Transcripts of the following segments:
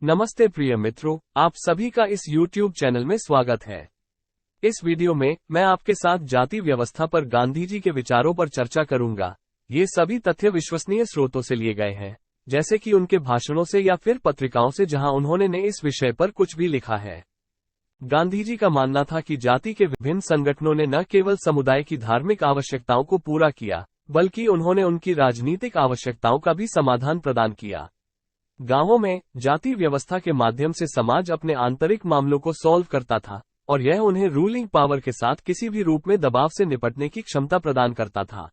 नमस्ते प्रिय मित्रों, आप सभी का इस YouTube चैनल में स्वागत है। इस वीडियो में मैं आपके साथ जाति व्यवस्था पर गांधी जी के विचारों पर चर्चा करूंगा। ये सभी तथ्य विश्वसनीय स्रोतों से लिए गए हैं, जैसे कि उनके भाषणों से या फिर पत्रिकाओं से जहां उन्होंने ने इस विषय पर कुछ भी लिखा है। गांधी जी का मानना था कि जाति के विभिन्न संगठनों ने न केवल समुदाय की धार्मिक आवश्यकताओं को पूरा किया, बल्कि उन्होंने उनकी राजनीतिक आवश्यकताओं का भी समाधान प्रदान किया। गांवों में जाति व्यवस्था के माध्यम से समाज अपने आंतरिक मामलों को सॉल्व करता था और यह उन्हें रूलिंग पावर के साथ किसी भी रूप में दबाव से निपटने की क्षमता प्रदान करता था।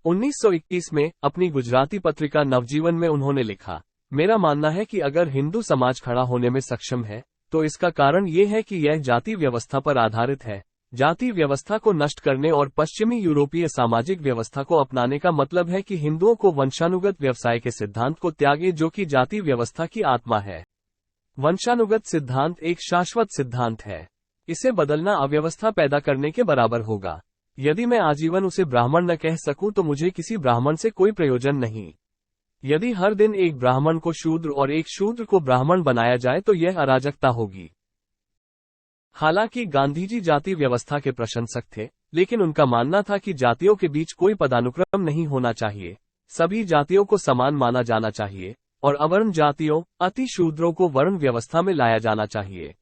1921 में अपनी गुजराती पत्रिका नवजीवन में उन्होंने लिखा, मेरा मानना है कि अगर हिंदू समाज खड़ा होने में सक्षम है तो इसका कारण ये है कि यह जाति व्यवस्था पर आधारित है। जाति व्यवस्था को नष्ट करने और पश्चिमी यूरोपीय सामाजिक व्यवस्था को अपनाने का मतलब है कि हिंदुओं को वंशानुगत व्यवसाय के सिद्धांत को त्यागे, जो कि जाति व्यवस्था की आत्मा है। वंशानुगत सिद्धांत एक शाश्वत सिद्धांत है। इसे बदलना अव्यवस्था पैदा करने के बराबर होगा। यदि मैं आजीवन उसे ब्राह्मण न कह सकूं तो मुझे किसी ब्राह्मण से कोई प्रयोजन नहीं। यदि हर दिन एक ब्राह्मण को शूद्र और एक शूद्र को ब्राह्मण बनाया जाए तो यह अराजकता होगी। हालांकि गांधी जी जाति व्यवस्था के प्रशंसक थे, लेकिन उनका मानना था कि जातियों के बीच कोई पदानुक्रम नहीं होना चाहिए। सभी जातियों को समान माना जाना चाहिए और अवर्ण जातियों, अति शूद्रों को वर्ण व्यवस्था में लाया जाना चाहिए।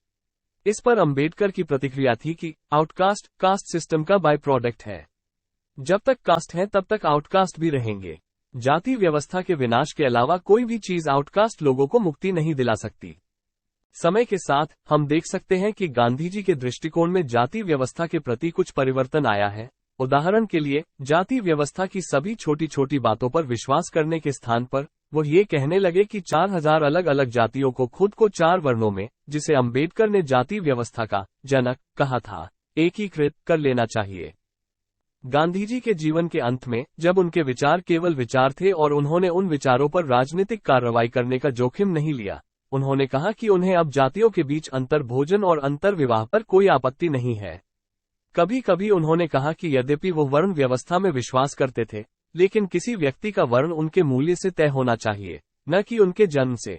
इस पर अंबेडकर की प्रतिक्रिया थी कि आउटकास्ट कास्ट सिस्टम का बाय प्रोडक्ट है। जब तक कास्ट है तब तक आउटकास्ट भी रहेंगे। जाति व्यवस्था के विनाश के अलावा कोई भी चीज आउटकास्ट लोगों को मुक्ति नहीं दिला सकती। समय के साथ हम देख सकते हैं कि गांधी जी के दृष्टिकोण में जाति व्यवस्था के प्रति कुछ परिवर्तन आया है। उदाहरण के लिए, जाति व्यवस्था की सभी छोटी छोटी बातों पर विश्वास करने के स्थान पर वो ये कहने लगे कि 4000 अलग अलग जातियों को खुद को 4 वर्णों में, जिसे अंबेडकर ने जाति व्यवस्था का जनक कहा था, एकीकृत कर लेना चाहिए। गांधी जी के जीवन के अंत में, जब उनके विचार केवल विचार थे और उन्होंने उन विचारों पर राजनीतिक कार्रवाई करने का जोखिम नहीं लिया, उन्होंने कहा कि उन्हें अब जातियों के बीच अंतर भोजन और अंतर विवाह पर कोई आपत्ति नहीं है। कभी कभी उन्होंने कहा कि यद्यपि वो वर्ण व्यवस्था में विश्वास करते थे, लेकिन किसी व्यक्ति का वर्ण उनके मूल्य से तय होना चाहिए, न कि उनके जन्म से।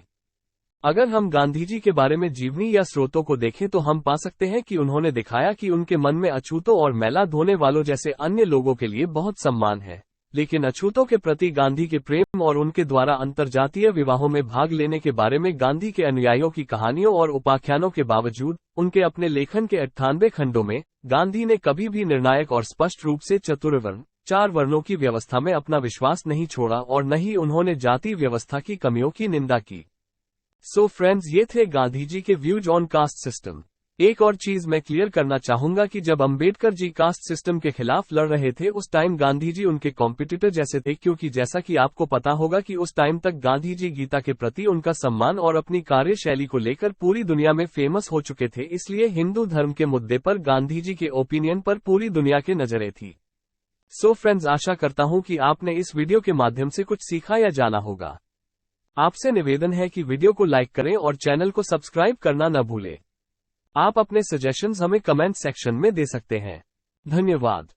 अगर हम गांधी जी के बारे में जीवनी या स्रोतों को देखें तो हम पा सकते हैं कि उन्होंने दिखाया कि उनके मन में अछूतों और मैला धोने वालों जैसे अन्य लोगों के लिए बहुत सम्मान है, लेकिन अछूतों के प्रति गांधी के प्रेम और उनके द्वारा अंतर्जातीय विवाहों में भाग लेने के बारे में गांधी के अनुयायियों की कहानियों और उपाख्यानों के बावजूद उनके अपने लेखन के 98 खंडों में गांधी ने कभी भी निर्णायक और स्पष्ट रूप से चतुर्वर्ण 4 वर्णों की व्यवस्था में अपना विश्वास नहीं छोड़ा और न ही उन्होंने जाति व्यवस्था की कमियों की निंदा की। सो फ्रेंड्स, ये थे गांधी जी के व्यूज ऑन कास्ट सिस्टम। एक और चीज मैं क्लियर करना चाहूंगा कि जब अंबेडकर जी कास्ट सिस्टम के खिलाफ लड़ रहे थे उस टाइम गांधी जी उनके कॉम्पिटिटर जैसे थे, क्योंकि जैसा कि आपको पता होगा कि उस टाइम तक गांधी जी गीता के प्रति उनका सम्मान और अपनी कार्यशैली को लेकर पूरी दुनिया में फेमस हो चुके थे। इसलिए हिंदू धर्म के मुद्दे पर गांधी जी के ओपिनियन पर पूरी दुनिया की नजरें थी। सो फ्रेंड्स, आशा करता हूं कि आपने इस वीडियो के माध्यम से कुछ सीखा या जाना होगा। आपसे निवेदन है कि वीडियो को लाइक करें और चैनल को सब्सक्राइब करना न भूलें। आप अपने सजेशंस हमें कमेंट सेक्शन में दे सकते हैं। धन्यवाद।